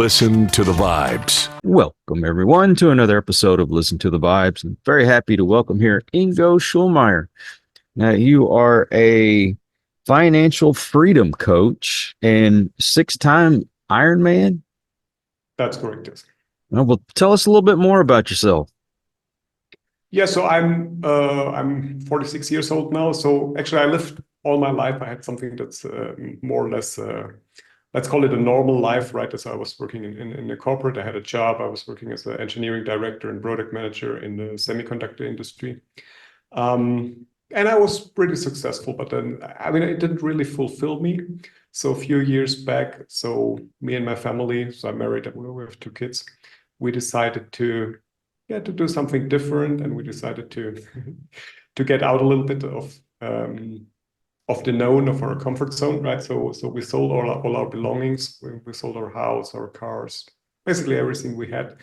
Listen to the Vibes. Welcome, everyone, to another episode of Listen to the Vibes. I'm very happy to welcome here Ingo Schulmeyer. Now, you are a financial freedom coach and six-time Ironman. That's correct, yes. Well, tell us a little bit more about yourself. Yeah, so I'm 46 years old now. So actually, I lived all my life. I had something that's more or less, let's call it a normal life, right? As I was working in a corporate, I had a job. I was working as an engineering director and product manager in the semiconductor industry. And I was pretty successful, but then, I mean, it didn't really fulfill me. So a few years back, so me and my family, so I'm married, we have two kids, we decided to do something different, and we decided to to get out a little bit of the known, of our comfort zone, right? So we sold all our belongings. We sold our house, our cars, basically everything we had,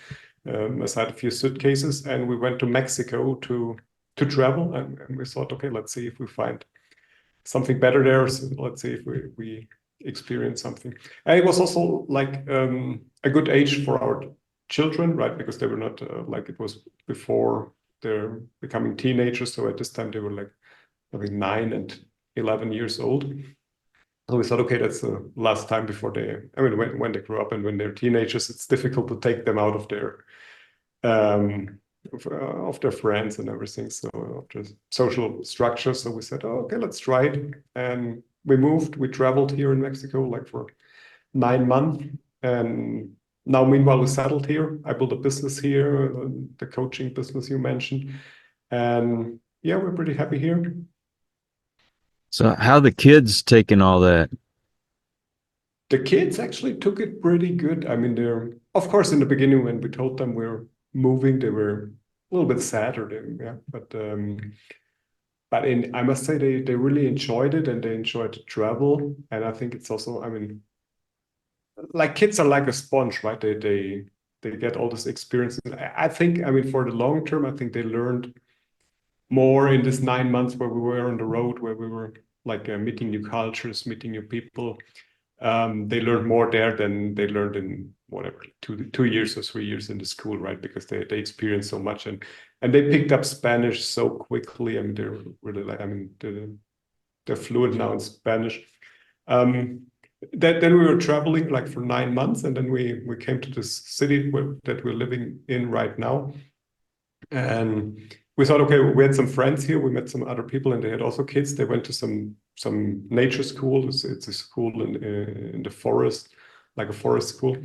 aside a few suitcases, and we went to Mexico to travel, and we thought, okay, let's see if we find something better there. So let's see if we experience something. And it was also like a good age for our children, right? Because they were not like it was before they're becoming teenagers. So at this time they were like, I think 9 and 11 years old. So we thought, okay, that's the last time before when they grow up and when they're teenagers, it's difficult to take them out of their friends and everything. So of the social structure. So we said, oh, okay, let's try it. And we traveled here in Mexico like for 9 months. And now, meanwhile, we settled here. I built a business here, the coaching business you mentioned. And yeah, we're pretty happy here. So how the kids taking all that? The kids actually took it pretty good. I mean, of course, in the beginning, when we told them we're moving, they were a little bit sad, I must say they really enjoyed it, and they enjoyed the travel. And I think it's also, I mean, like kids are like a sponge, right? They get all this experience. I think, I mean, for the long term, I think they learned more in this 9 months where we were on the road, where we were like meeting new cultures, meeting new people. They learned more there than they learned in whatever 2 years or 3 years in the school, right? Because they experienced so much, and they picked up Spanish so quickly. I mean, they're really like, I mean, they're fluent now in Spanish. Then we were traveling like for 9 months, and then we came to this city that we're living in right now. And we thought, okay, we had some friends here. We met some other people, and they had also kids. They went to some nature school. It's a school in the forest, like a forest school.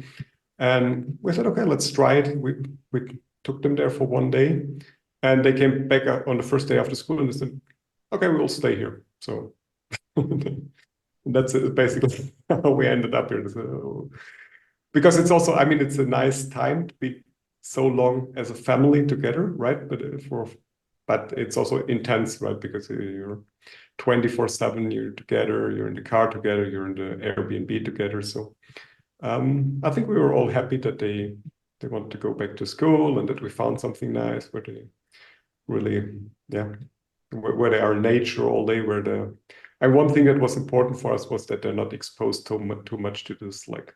And we said, okay, let's try it. We took them there for 1 day, and they came back on the first day after school, and they said, okay, we will stay here. So that's basically how we ended up here. So, because it's also, I mean, it's a nice time to be so long as a family together, right? But it's also intense, right? Because you're 24/7, you're together, you're in the car together, you're in the Airbnb together. So I think we were all happy that they want to go back to school, and that we found something nice where they really, where they are in nature all day, and one thing that was important for us was that they're not exposed too much to this, like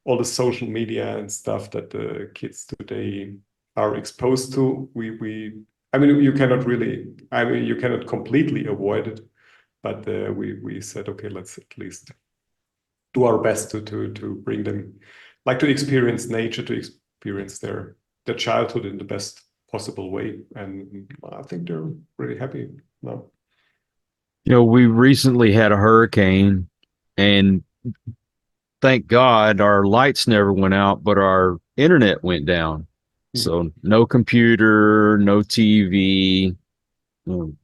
all the social media and stuff that the kids today are exposed to. I mean, you cannot completely avoid it, but we said, okay, let's at least do our best to bring them, like, to experience nature, to experience their childhood in the best possible way. And I think they're really happy now. You know, we recently had a hurricane, and thank God our lights never went out, but our internet went down. So no computer, no TV.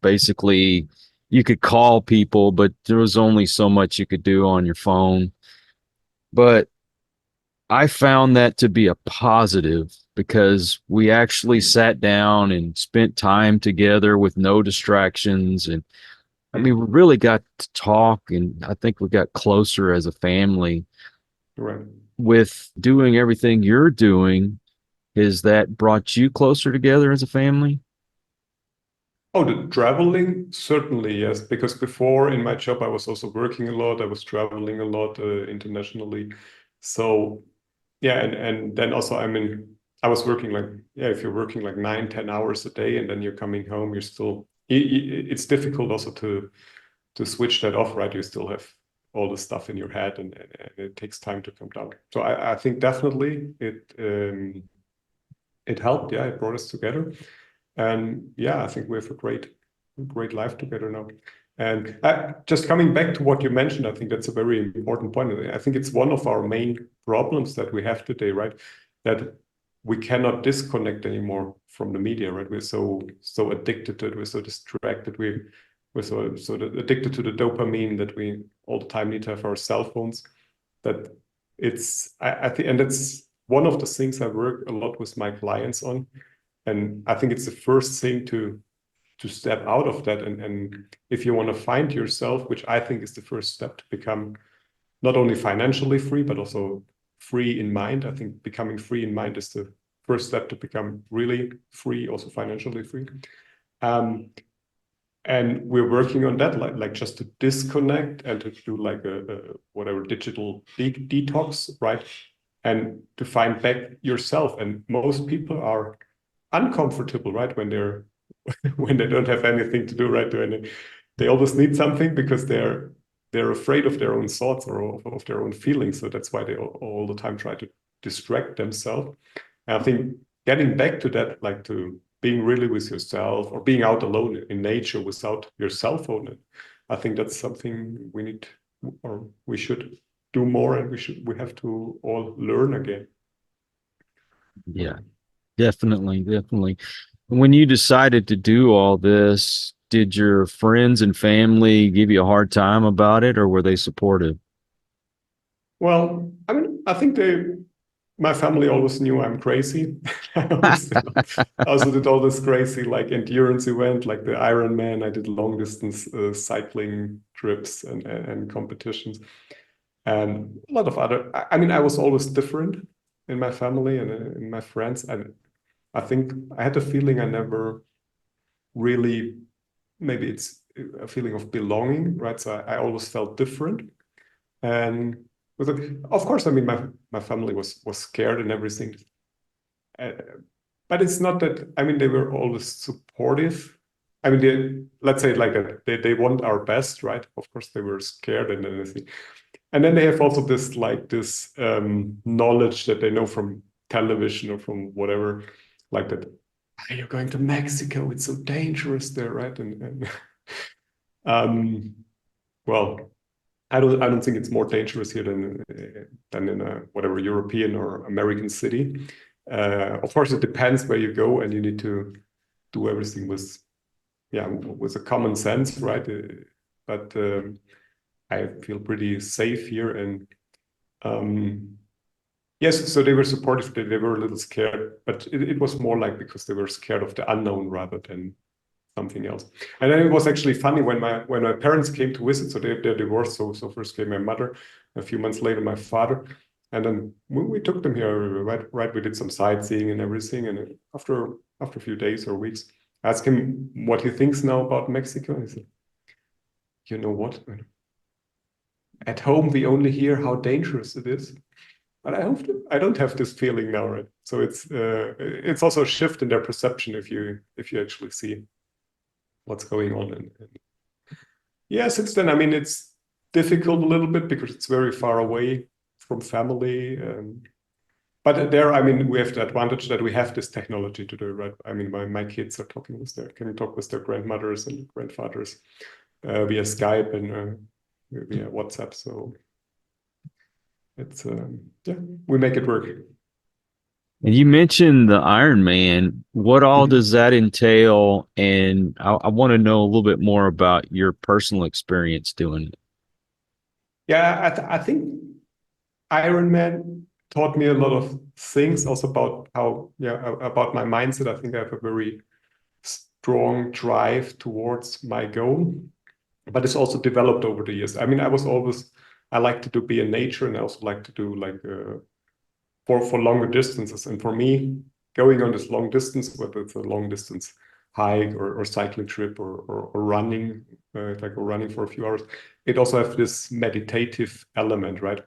Basically, you could call people, but there was only so much you could do on your phone. But I found that to be a positive, because we actually sat down and spent time together with no distractions. And I mean, we really got to talk, and I think we got closer as a family. Right. With doing everything you're doing, has that brought you closer together as a family? Oh, the traveling, certainly, yes. Because before in my job, I was also working a lot. I was traveling a lot internationally. So yeah, and then also, I mean, I was working like, yeah, if you're working like 9-10 hours a day and then you're coming home, you're still, it's difficult also to switch that off, right? You still have all the stuff in your head, and it takes time to come down. So I think definitely it helped. Yeah, it brought us together, and yeah, I think we have a great life together now. And just coming back to what you mentioned, I think that's a very important point. I think it's one of our main problems that we have today, right? That we cannot disconnect anymore from the media, right? We're so addicted to it. We're so distracted. We're so addicted to the dopamine that we all the time need to have our cell phones. That I think, and that's one of the things I work a lot with my clients on. And I think it's the first thing to step out of that. And if you want to find yourself, which I think is the first step to become not only financially free, but also free in mind. I think becoming free in mind is the first step to become really free, also financially free. And we're working on that, like just to disconnect and to do like a whatever digital detox, right? And to find back yourself. And most people are uncomfortable, right? When they're when they don't have anything to do, right? They always need something because they're afraid of their own thoughts or of their own feelings. So that's why they all the time try to distract themselves. And I think getting back to that, like to being really with yourself or being out alone in nature without your cell phone, I think that's something we need or we should do more, and we have to all learn again. Yeah, definitely, definitely. When you decided to do all this, did your friends and family give you a hard time about it, or were they supportive? Well, I mean, I think my family always knew I'm crazy. I also did all this crazy like endurance event, like the Ironman. I did long distance cycling trips and competitions, and a lot of other. I mean, I was always different in my family and in my friends, and I think I had a feeling I never really. Maybe it's a feeling of belonging, right? So I always felt different. And with of course, I mean, my family was scared and everything. Uh, but it's not that, I mean, they were always supportive. I mean, let's say like they want our best, right? Of course, they were scared and everything. And then they have also this knowledge that they know from television or from whatever, like that. "Ah, you're going to Mexico. It's so dangerous there, right?" And um, well, I don't think it's more dangerous here than in a whatever European or American city. Of course, it depends where you go, and you need to do everything with a common sense, right? But I feel pretty safe here, and yes, so they were supportive. They were a little scared, but it was more like because they were scared of the unknown rather than something else. And then it was actually funny when my parents came to visit. So they're divorced. So first came my mother, a few months later my father, and then we took them here. Right, we did some sightseeing and everything. And after a few days or weeks, I asked him what he thinks now about Mexico. And he said, "You know what? At home we only hear how dangerous it is." But I don't have this feeling now, right? So it's also a shift in their perception if you actually see what's going on. And yeah, since then, I mean, it's difficult a little bit because it's very far away from family. But there, I mean, we have the advantage that we have this technology to do, right? I mean, my kids are can talk with their grandmothers and grandfathers via Skype and via WhatsApp. So it's yeah, we make it work. And you mentioned the Iron Man. What all Mhm. does that entail? And I want to know a little bit more about your personal experience doing it. Yeah, I think Iron Man taught me a lot of things also about about my mindset. I think I have a very strong drive towards my goal, but it's also developed over the years. I mean, I like to be in nature, and I also like to do like for longer distances. And for me, going on this long distance, whether it's a long distance hike or cycling trip or running, like running for a few hours, it also has this meditative element, right?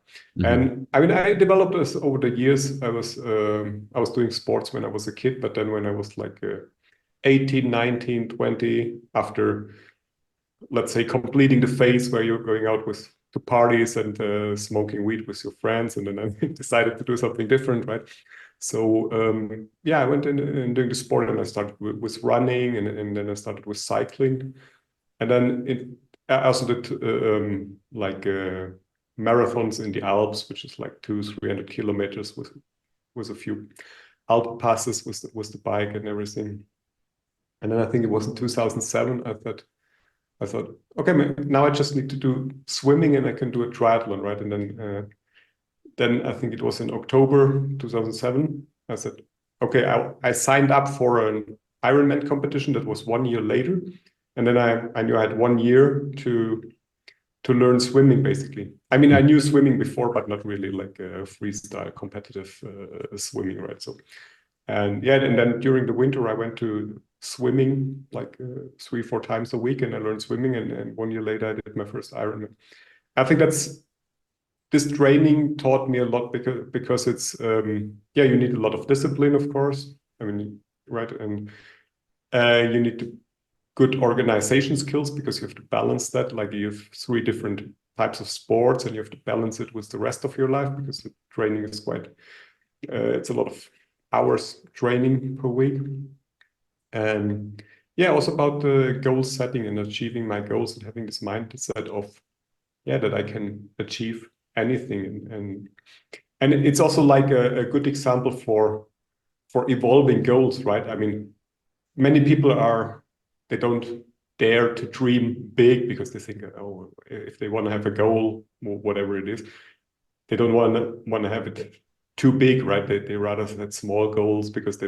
And I mean, I developed this over the years. I was doing sports when I was a kid, but then when I was like 18, 19, 20, after, let's say, completing the phase where you're going out to parties and smoking weed with your friends, and then I decided to do something different, right? So yeah, I went in doing the sport, and I started with running, and then I started with cycling, and then I also did like marathons in the Alps, which is like 200-300 kilometers with a few Alp passes with the bike and everything. And then I think it was in 2007. I thought, okay, now I just need to do swimming, and I can do a triathlon, right? And then I think it was in October 2007. I said, okay, I signed up for an ironman competition that was 1 year later, and then I knew I had 1 year to learn swimming, basically. I mean, I knew swimming before, but not really like a freestyle competitive swimming, right? So, and yeah, and then during the winter I went to swimming like 3-4 times a week, and I learned swimming, and 1 year later I did my first Ironman. I think this training taught me a lot because it's yeah, you need a lot of discipline, of course. I mean, right, and you need good organization skills, because you have to balance that. Like, you have 3 different types of sports, and you have to balance it with the rest of your life, because the training is quite it's a lot of hours training per week. And yeah, also about the goal setting and achieving my goals, and having this mindset of, yeah, that I can achieve anything. And it's also like a good example for evolving goals, right? I mean, many people they don't dare to dream big, because they think, oh, if they want to have a goal, whatever it is, they don't want to have it too big, right? They rather set small goals, because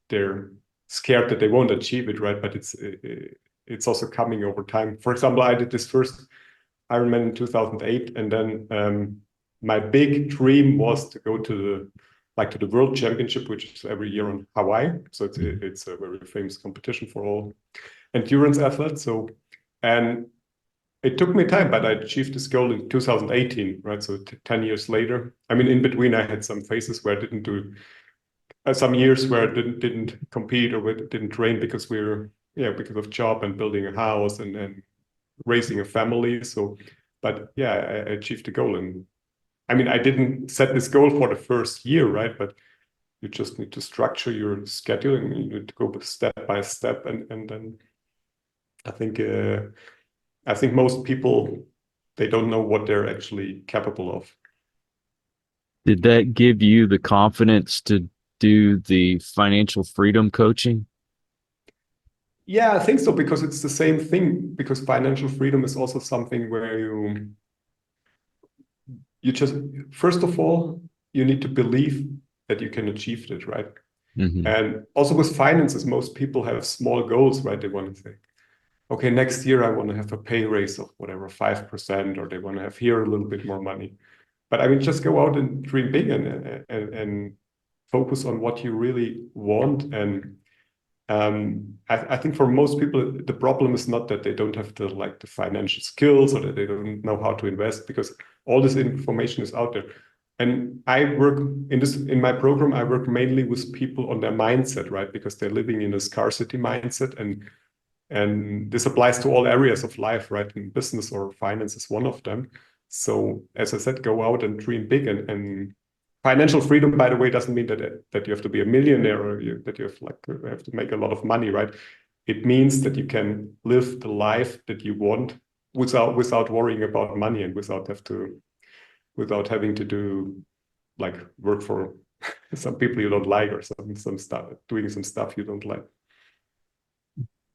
they're scared that they won't achieve it, right? But it's also coming over time. For example, I did this first Ironman in 2008, and then my big dream was to go to the World Championship, which is every year on Hawaii. So it's a very famous competition for all endurance athletes. So, and it took me time, but I achieved this goal in 2018, right? So 10 years later. I mean, in between, I had some phases where I didn't do, some years where I didn't compete or didn't train, because because of job and building a house and raising a family. So, but yeah, I achieved the goal. And I mean, I didn't set this goal for the first year, right? But you just need to structure your schedule, and you need to go step by step. And then I think most people, they don't know what they're actually capable of. Did that give you the confidence to do the financial freedom coaching? Yeah, I think so, because it's the same thing. Because financial freedom is also something where you just, first of all, you need to believe that you can achieve it, right? And also with finances, most people have small goals, right? They want to say, okay, next year I want to have a pay raise of whatever, 5%, or they want to have here a little bit more money. But I mean, just go out and dream big, and focus on what you really want. And I think for most people, the problem is not that they don't have the financial skills, or that they don't know how to invest, because all this information is out there. And I work in my program, I work mainly with people on their mindset, right? Because they're living in a scarcity mindset, and this applies to all areas of life, right? And business or finance is one of them. So as I said, go out and dream big. And financial freedom, by the way, doesn't mean that you have to be a millionaire, or that you have to make a lot of money, right? It means that you can live the life that you want without worrying about money, and without having to do, like, work for some people you don't like, or some stuff, doing some stuff you don't like.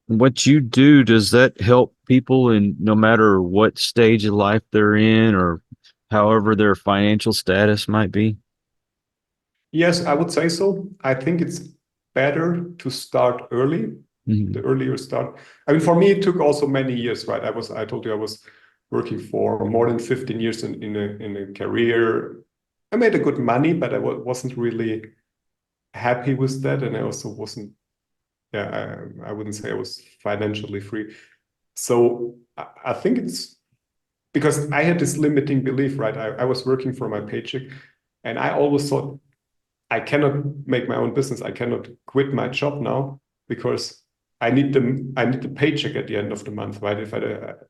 What you do, does that help people in no matter what stage of life they're in, or however their financial status might be? Yes, I would say so. I think it's better to start early. The earlier start. I mean, for me, it took also many years, right? I told you I was working for more than 15 years in a career. I made a good money, but I wasn't really happy with that. And I also wasn't yeah, I wouldn't say I was financially free. So I think it's because I had this limiting belief, right? I was working for my paycheck, and I always thought I cannot make my own business. I cannot quit my job now because I need the paycheck at the end of the month, right? If I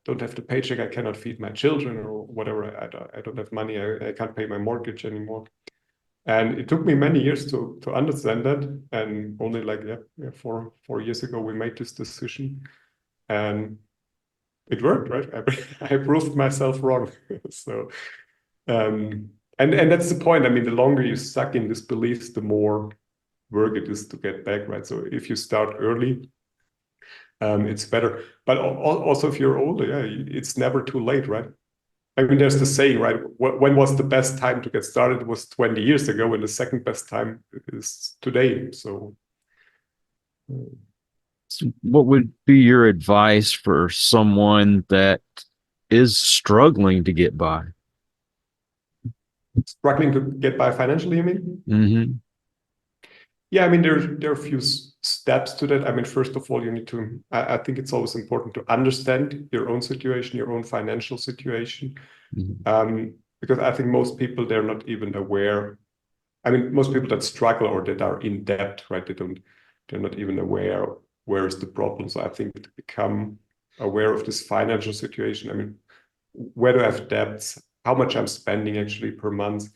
don't have the paycheck, I cannot feed my children or whatever. I don't have money. I can't pay my mortgage anymore. And it took me many years to understand that. And only like 4 years ago, we made this decision, and it worked, right? I proved myself wrong. So, and that's the point. I mean, the longer you stuck in these beliefs, the more work it is to get back, right? So if you start early, it's better. But also, if you're older, yeah, it's never too late, right? I mean, there's the saying, right? When was the best time to get started? It was 20 years ago, and the second best time is today. So, What would be your advice for someone that is struggling to get by? struggling to get by financially, you mean? Mm-hmm. Yeah, I mean, there are a few steps to that. I mean, first of all, you need to, I think it's always important to understand your own situation, your own financial situation. Mm-hmm. Because I think most people, they're not even aware. I mean, most people that struggle or that are in debt, right? They're not even aware where is the problem. So I think to become aware of this financial situation, I mean, where do I have debts? How much I'm spending actually per month?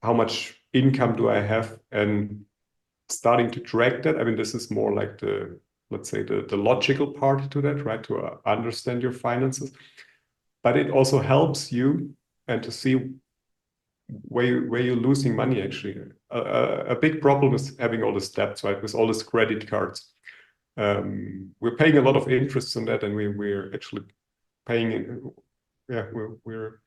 How much income do I have? And starting to track that. I mean, this is more like let's say the logical part to that, right? To understand your finances, but it also helps you and to see where you're losing money actually. A big problem is having all the debts, right? With all these credit cards. We're paying a lot of interest on that, and we're actually paying, yeah, we're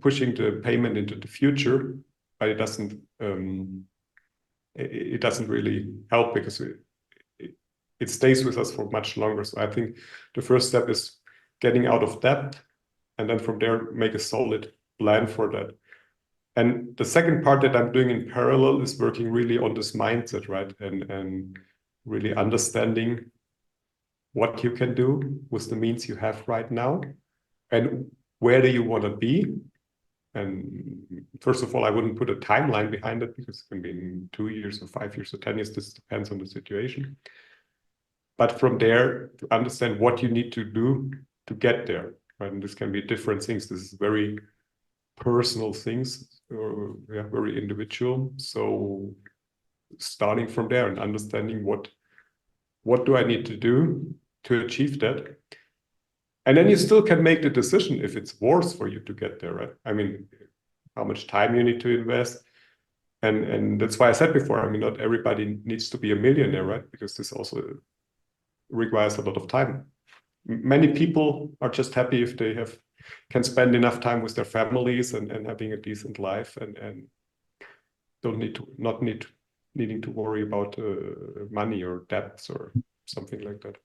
pushing the payment into the future, but it doesn't really help because it stays with us for much longer. So I think the first step is getting out of debt, and then from there make a solid plan for that. And the second part that I'm doing in parallel is working really on this mindset, right? And really understanding what you can do with the means you have right now, and where do you want to be. And first of all, I wouldn't put a timeline behind it because it can be in 2 years or 5 years or 10 years. This depends on the situation. But from there, to understand what you need to do to get there, right? And this can be different things. This is very personal things, or very individual. So starting from there and understanding what do I need to do to achieve that. And then you still can make the decision if it's worth for you to get there, right? I mean, how much time you need to invest. And that's why I said before, I mean, not everybody needs to be a millionaire, right? Because this also requires a lot of time. Many people are just happy if they can spend enough time with their families and having a decent life and don't needing to worry about money or debts or something like that.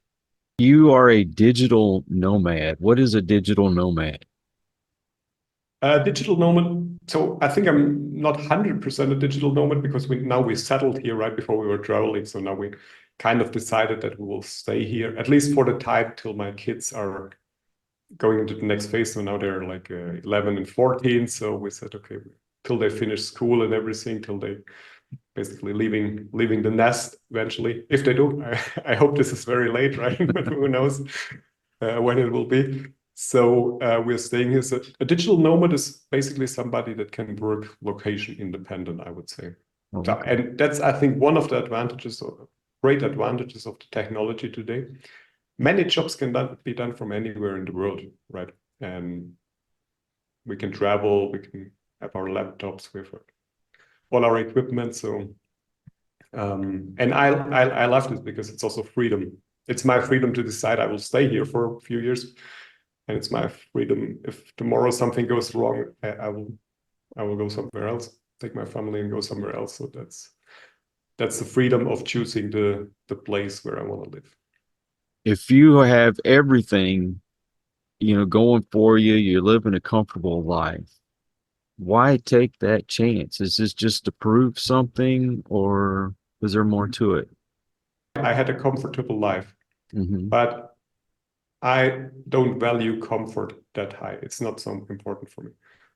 You are a digital nomad. What is a digital nomad? Digital nomad. So I think I'm not 100% a digital nomad because we settled here right before we were traveling. So now we kind of decided that we will stay here at least for the time till my kids are going into the next phase. So now they're like 11 and 14. So we said, okay, till they finish school and everything, till they basically leaving the nest eventually. If they do, I hope this is very late, right? But who knows when it will be. So we're staying here. So a digital nomad is basically somebody that can work location independent, I would say. Okay. And that's, I think, one of the great advantages of the technology today. Many jobs can be done from anywhere in the world, right? And we can travel, we can have our laptops with all our equipment. So, and I love this because it's also freedom. It's my freedom to decide I will stay here for a few years, and it's my freedom if tomorrow something goes wrong, I will go somewhere else, take my family and go somewhere else. So that's the freedom of choosing the place where I want to live. If you have everything, going for you, you're living a comfortable life, why take that chance? Is this just to prove something, or is there more to it? I had a comfortable life, Mm-hmm. but I don't value comfort that high. It's not so important for me.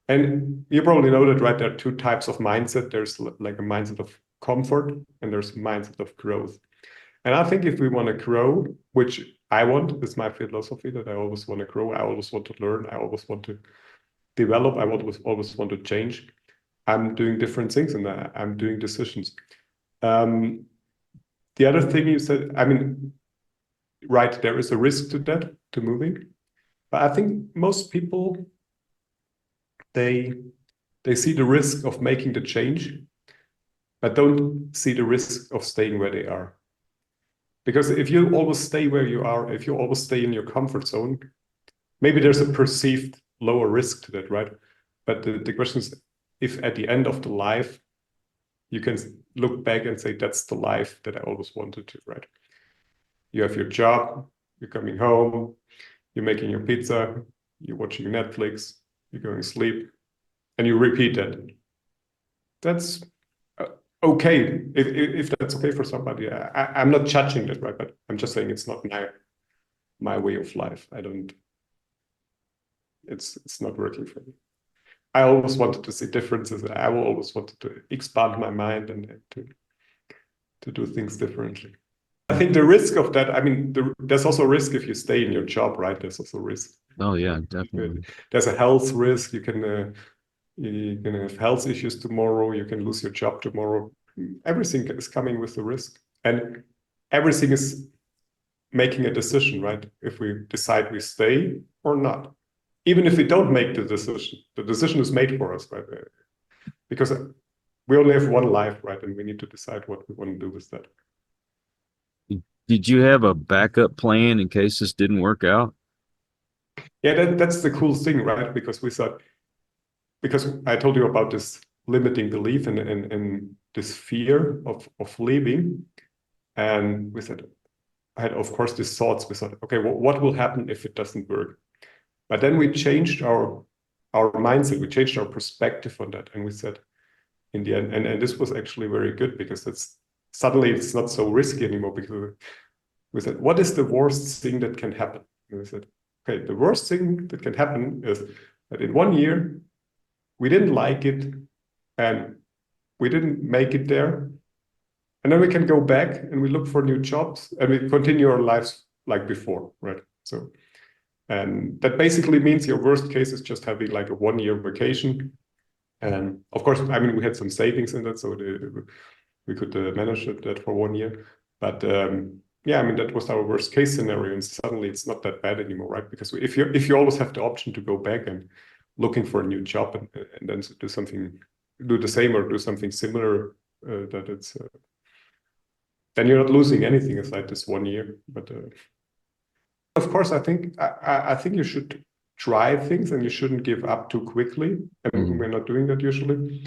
And you probably know that, right? There are two types of mindset. There's like a mindset of comfort and there's a mindset of growth. And I think if we want to grow, which I want, is my philosophy that I always want to grow. I always want to learn. I always want to develop. I always want to change. I'm doing different things and I'm doing decisions. The other thing you said, I mean, right, there is a risk to that, to moving. But I think most people, they see the risk of making the change, but don't see the risk of staying where they are. Because if you always stay where you are, if you always stay in your comfort zone, maybe there's a perceived lower risk to that, right? But the question is, if at the end of the life, you can look back and say, that's the life that I always wanted to, right? You have your job, you're coming home, you're making your pizza, you're watching Netflix, you're going to sleep, and you repeat that. That's okay. If that's okay for somebody, I'm not judging that, right? But I'm just saying it's not my way of life. I don't. It's not working for me. I always wanted to see differences. I always wanted to expand my mind and to do things differently. I think the risk of that, I mean, there's also a risk if you stay in your job, right? There's also a risk. Oh yeah, definitely. There's a health risk. You can have health issues tomorrow. You can lose your job tomorrow. Everything is coming with the risk, and everything is making a decision, right? If we decide we stay or not, even if we don't make the decision is made for us, right? Because we only have one life, right? And we need to decide what we want to do with that. Did you have a backup plan in case this didn't work out? Yeah, that's the cool thing, right? Because we thought, because I told you about this limiting belief and this fear of leaving. And we said, I had, of course, these thoughts. We thought, okay, what will happen if it doesn't work? But then we changed our mindset. We changed our perspective on that. And we said, in the end, and this was actually very good because suddenly it's not so risky anymore, because we said, what is the worst thing that can happen? And we said, okay, the worst thing that can happen is that in 1 year, we didn't like it and we didn't make it there. And then we can go back and we look for new jobs and we continue our lives like before, right? So, and that basically means your worst case is just having like a 1 year vacation. And of course, I mean, we had some savings in that, so we could manage that for 1 year. But yeah, I mean, that was our worst case scenario, and suddenly it's not that bad anymore, right? Because if you always have the option to go back and looking for a new job and then do the same or do something similar, that it's then you're not losing anything aside this 1 year. But of course, I think you should try things and you shouldn't give up too quickly. And we're not doing that usually.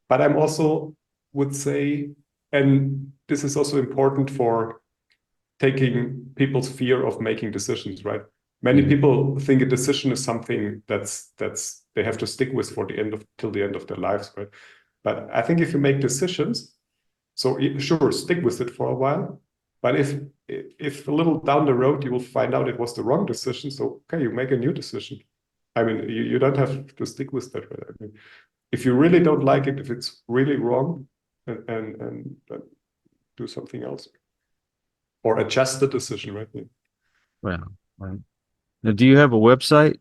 But I'm also would say, and this is also important for taking people's fear of making decisions, right? Many people think a decision is something that's they have to stick with for till the end of their lives, right? But I think if you make decisions, so sure, stick with it for a while. But if a little down the road you will find out it was the wrong decision, so okay, you make a new decision. I mean, you don't have to stick with that. Right? I mean, if you really don't like it, if it's really wrong, and do something else or adjust the decision, right? Wow. Right. Now, do you have a website?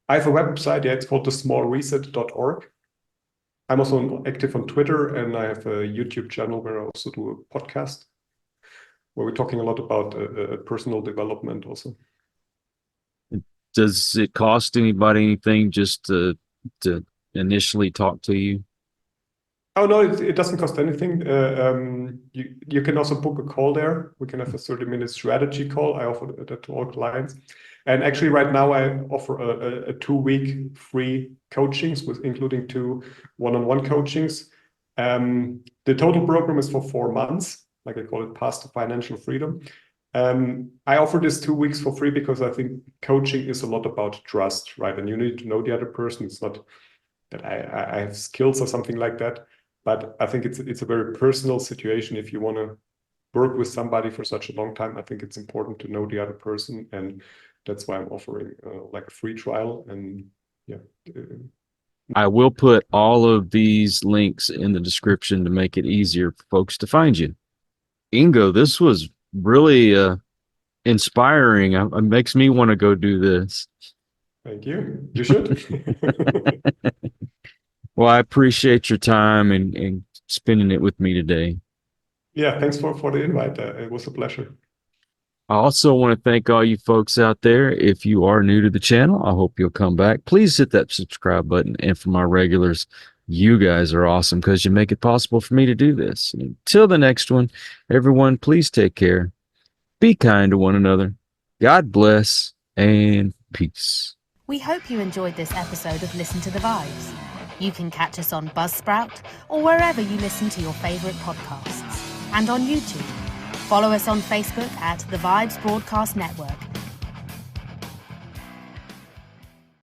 I have a website. Yeah, it's called thesmallreset.org. I'm also active on Twitter, and I have a YouTube channel where I also do a podcast where we're talking a lot about personal development also. Does it cost anybody anything just to initially talk to you? Oh no, it doesn't cost anything. You can also book a call there. We can have a 30-minute strategy call. I offer that to all clients. And actually right now I offer a 2-week free coachings with including 2 one-on-one coachings. The total program is for 4 months, like I call it Path to Financial Freedom. I offer this 2 weeks for free because I think coaching is a lot about trust, right? And you need to know the other person. It's not that I have skills or something like that. But I think it's a very personal situation if you want to work with somebody for such a long time, I think it's important to know the other person, and that's why I'm offering like a free trial. And yeah, I will put all of these links in the description to make it easier for folks to find you. Ingo, this was really inspiring. It makes me want to go do this. thank you. You should. Well, I appreciate your time and spending it with me today. Yeah, thanks for the invite. It was a pleasure. I also want to thank all you folks out there. If you are new to the channel, I hope you'll come back. Please hit that subscribe button. And for my regulars, you guys are awesome because you make it possible for me to do this. Until the next one, everyone, please take care. Be kind to one another. God bless and peace. We hope you enjoyed this episode of Listen to the Vibes. You can catch us on Buzzsprout or wherever you listen to your favourite podcasts, and on YouTube. Follow us on Facebook at The Vibes Broadcast Network